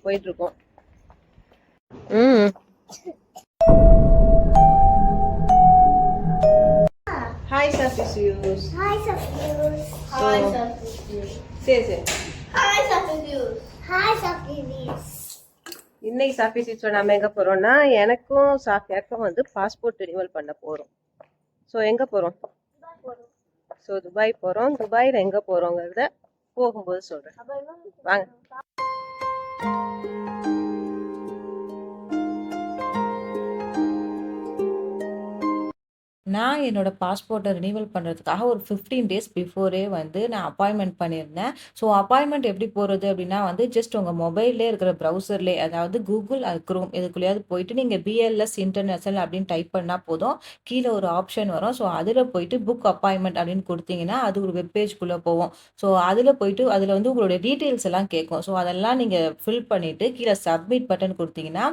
போயிட்டு இருக்கோம். ம் hi சஃபிசியூஸ். Hi, Safiyus. Hi, Safiyus. சரி. Hi, Safiyus. Hi, Safiyus. இன்னைக்கு சஃபிசியூஸ் நம்ம எங்க போறோம்னா, எனக்கும் சாஃபியாக்கும் வந்து பாஸ்போர்ட் ரினிவல் பண்ண போறோம். ஸோ எங்க போறோம்? ஸோ துபாய் போறோம். துபாயில் எங்க போறோங்கிறத போகும்போது சொல்றேன். வாங்க. நான் என்னோட பாஸ்போர்ட்டை ரினிவல் பண்ணுறதுக்காக ஒரு 15 டேஸ் பிஃபோரே வந்து நான் அப்பாயின்மெண்ட் பண்ணியிருந்தேன். ஸோ அப்பாயின்மெண்ட் எப்படி போகிறது அப்படின்னா வந்து ஜஸ்ட் உங்கள் மொபைல்லே இருக்கிற ப்ரௌசர்லே, அதாவது கூகுள் குரோம் இதுக்குள்ளேயாவது போயிட்டு நீங்கள் பிஎல்எஸ் இன்டர்நேஷனல் அப்படின்னு டைப் பண்ணால் போதும். கீழே ஒரு ஆப்ஷன் வரும். ஸோ அதில் போயிட்டு புக் அப்பாயின்மெண்ட் அப்படின்னு கொடுத்தீங்கன்னா அது ஒரு வெப்பேஜ்குள்ளே போகும். ஸோ அதில் போயிட்டு அதில் வந்து உங்களுடைய டீட்டெயில்ஸ் எல்லாம் கேட்கும். ஸோ அதெல்லாம் நீங்கள் ஃபில் பண்ணிவிட்டு கீழே சப்மிட் பட்டன் கொடுத்தீங்கன்னா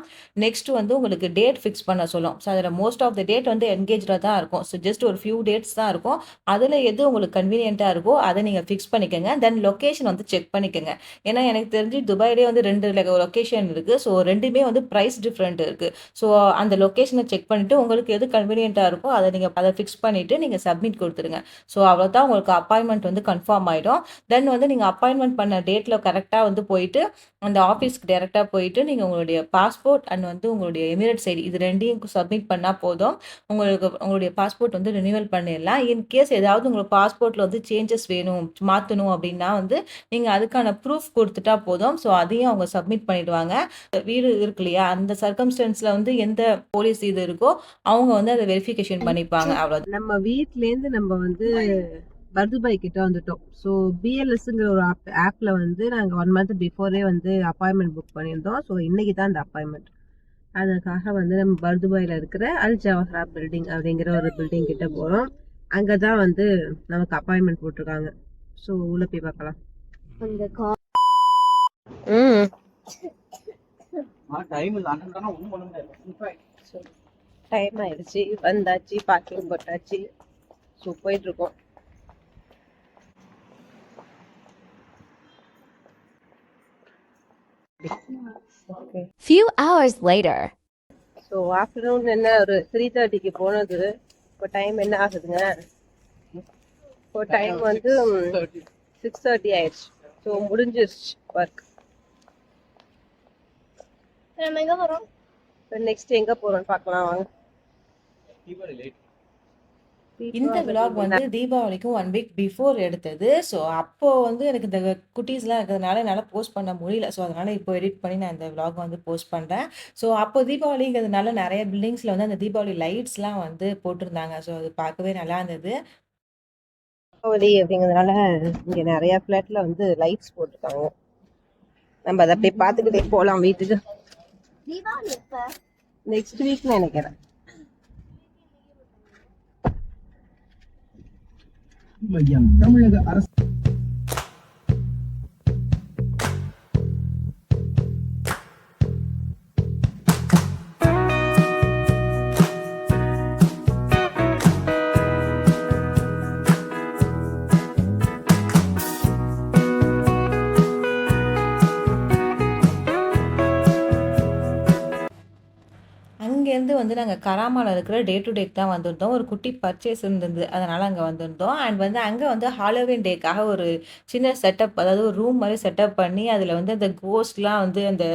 நெக்ஸ்ட் வந்து உங்களுக்கு டேட் ஃபிக்ஸ் பண்ண சொல்லும். ஸோ அதில் மோஸ்ட் ஆஃப் த டேட் வந்து என்கேஜாக தான் இருக்கும். ஸோ ஜஸ்ட் ஒரு ஃபியூ டேட்ஸ் தான் இருக்கும். அதில் எது உங்களுக்கு கன்வீனியண்ட்டாக இருக்கோ அதை நீங்கள் ஃபிக்ஸ் பண்ணிக்கோங்க. தென் லொக்கேஷன் வந்து செக் பண்ணிக்கோங்க. ஏன்னா எனக்கு தெரிஞ்சு துபாயிலே வந்து 2 லொக்கேஷன் இருக்குது. ஸோ ரெண்டுமே வந்து ப்ரைஸ் டிஃப்ரெண்ட் இருக்குது. ஸோ அந்த லொக்கேஷனை செக் பண்ணிவிட்டு உங்களுக்கு எது கன்வீனியண்ட்டாக இருக்கோ அதை ஃபிக்ஸ் பண்ணிவிட்டு நீங்கள் சப்மிட் கொடுத்துருங்க. ஸோ அவ்வளோதான், உங்களுக்கு அப்பாயின்மெண்ட் வந்து கன்ஃபார்ம் ஆகிடும். தென் வந்து நீங்கள் அப்பாயின்மெண்ட் பண்ண டேட்டில் கரெக்டாக வந்து போயிட்டு அந்த ஆஃபீஸ்க்கு டேரெக்டாக போயிட்டு நீங்கள் உங்களுடைய பாஸ்போர்ட் அண்ட் வந்து உங்களுடைய எமிரேட்ஸ் ஐடி இது ரெண்டையும் சப்மிட் பண்ணால் போதும். உங்களுடைய பாஸ்போர்ட் வந்து ரினிவல் பண்ணிடலாம். இன்கேஸ் ஏதாவது உங்களுக்கு பாஸ்போர்ட்டில் வந்து சேஞ்சஸ் வேணும், மாற்றணும் அப்படின்னா வந்து நீங்கள் அதுக்கான ப்ரூஃப் கொடுத்துட்டா போதும். ஸோ அதையும் அவங்க சப்மிட் பண்ணிடுவாங்க. வீடு இருக்கு இல்லையா, அந்த சர்க்கம்ஸ்டன்ஸில் வந்து எந்த போலீஸ் இது இருக்கோ அவங்க வந்து அதை வெரிஃபிகேஷன் பண்ணிப்பாங்க. அவ்வளோ. நம்ம வீட்லேருந்து நம்ம வந்து பர்துபாய் கிட்ட வந்துட்டோம். ஸோ பிஎல்எஸ்ங்கிற ஒரு ஆப்பில் வந்து நாங்கள் 1 மந்த் பிஃபோரே வந்து அப்பாயின்மெண்ட் புக் பண்ணியிருந்தோம். ஸோ இன்னைக்கு தான் அந்த அப்பாயின்மெண்ட். அதுக்காக வந்து நம்ம பர்துபாயில் இருக்கிற அல் ஜவஹரா பில்டிங் அப்படிங்கிற ஒரு பில்டிங் கிட்ட போகிறோம். அங்கே தான் வந்து நமக்கு அப்பாயின்மெண்ட் போட்டிருக்காங்க. ஸோ உள்ள போய் பார்க்கலாம். டைம் ஆயிடுச்சு, வந்தாச்சு, பார்க்கிங் போட்டாச்சு. ஸோ போயிட்டு இருக்கோம். Few hours later. So afternoon என்ன ஒரு 3:30க்கு போனது. இப்போ டைம் என்ன ஆகுதுங்க? இப்போ டைம் வந்து 6:30 ஆயிடுச்சு. ஸோ முடிஞ்சிருச்சு ஒர்க். நம்ம எங்க போறோம்? இப்போ நெக்ஸ்ட் எங்கே போகிறோம்னு பார்க்கலாம் வாங்க. இந்த விலாக் வந்து தீபாவளிக்கும் 1 வீக் பிஃபோர் எடுத்தது. ஸோ அப்போ வந்து எனக்கு இந்த குட்டீஸ்லாம் இருக்கிறதுனால என்னால் போஸ்ட் பண்ண முடியல. ஸோ அதனால் இப்போ எடிட் பண்ணி நான் இந்த விலாக் வந்து போஸ்ட் பண்ணுறேன். ஸோ அப்போ தீபாவளிங்கிறதுனால நிறைய பில்டிங்ஸில் வந்து அந்த தீபாவளி லைட்ஸ்லாம் வந்து போட்டிருந்தாங்க. ஸோ அது பார்க்கவே நல்லா இருந்தது. தீபாவளி அப்படிங்கிறதுனால இங்கே நிறைய ஃப்ளாட்டில் வந்து லைட்ஸ் போட்டிருக்காங்க. நம்ம அதை அப்படியே பார்த்துக்கிட்டே போகலாம் வீட்டுக்கு. தீபாவளி எப்ப? நெக்ஸ்ட் வீக்னு நினைக்கிறேன். தமிழக அரசு அங்கேருந்து வந்து நாங்கள் கராமாவில் இருக்கிற டே டு டேக்கு தான் வந்திருந்தோம். ஒரு குட்டி பர்ச்சேஸ் இருந்தது, அதனால் அங்கே வந்திருந்தோம். அண்ட் வந்து அங்கே வந்து ஹாலோவின் டேக்காக ஒரு சின்ன செட்டப், அதாவது ஒரு ரூம் மாதிரி செட்டப் பண்ணி அதில் வந்து அந்த கோஸ்ட்லாம் வந்து அந்த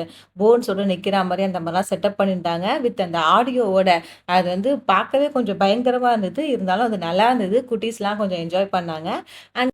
போன்ஸோட நிற்கிற மாதிரி அந்த மாதிரிலாம் செட்டப் பண்ணியிருந்தாங்க வித் அந்த ஆடியோவோட. அது வந்து பார்க்கவே கொஞ்சம் பயங்கரமாக இருந்தது, இருந்தாலும் அது நல்லா இருந்தது. குட்டீஸ்லாம் கொஞ்சம் என்ஜாய் பண்ணாங்க. அண்ட்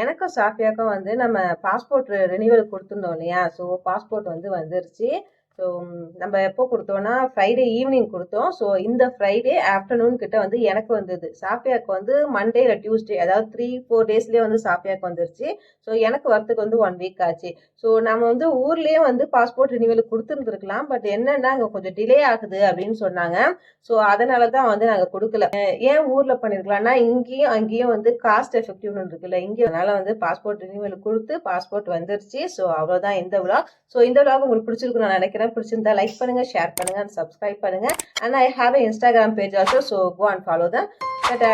எனக்கும் சாஃபியாக்கும் வந்து நம்ம பாஸ்போர்ட் ரினிவல் கொடுத்துருந்தோம் இல்லையா? ஸோ பாஸ்போர்ட் வந்து வந்துருச்சு. ஸோ நம்ம எப்போ கொடுத்தோம்னா ஃப்ரைடே ஈவினிங் கொடுத்தோம். ஸோ இந்த ஃப்ரைடே ஆஃப்டர்நூன் கிட்ட வந்து எனக்கு வந்தது. சாஃபியாக்கு வந்து மண்டே இல்லை டியூஸ்டே, அதாவது 3-4 டேஸ்லேயே வந்து சாஃபியாக்கு வந்துருச்சு. ஸோ எனக்கு வரத்துக்கு வந்து 1 வீக் ஆச்சு. ஸோ நம்ம வந்து ஊர்லேயே வந்து பாஸ்போர்ட் ரினிவலுக்கு கொடுத்துருந்துருக்கலாம். பட் என்னன்னா அங்கே கொஞ்சம் டிலே ஆகுது அப்படின்னு சொன்னாங்க. ஸோ அதனால தான் வந்து நாங்கள் கொடுக்கல. ஏன் ஊரில் பண்ணியிருக்கலாம்னா இங்கேயும் அங்கேயும் வந்து காஸ்ட் எஃபெக்டிவ்னு இருக்குல்ல, இங்கே அதனால வந்து பாஸ்போர்ட் ரினிவலுக்கு கொடுத்து பாஸ்போர்ட் வந்துருச்சு. ஸோ அவ்வளோதான் இந்த விளாக். ஸோ இந்த விளாக் உங்களுக்கு பிடிச்சிருக்குன்னு நான் நினைக்கிறேன். பிடிச்சிருந்தா லைக் பண்ணுங்க, ஷேர் பண்ணுங்க, and subscribe பண்ணுங்க. And I have an Instagram page also, so go and follow them. Ta-ta.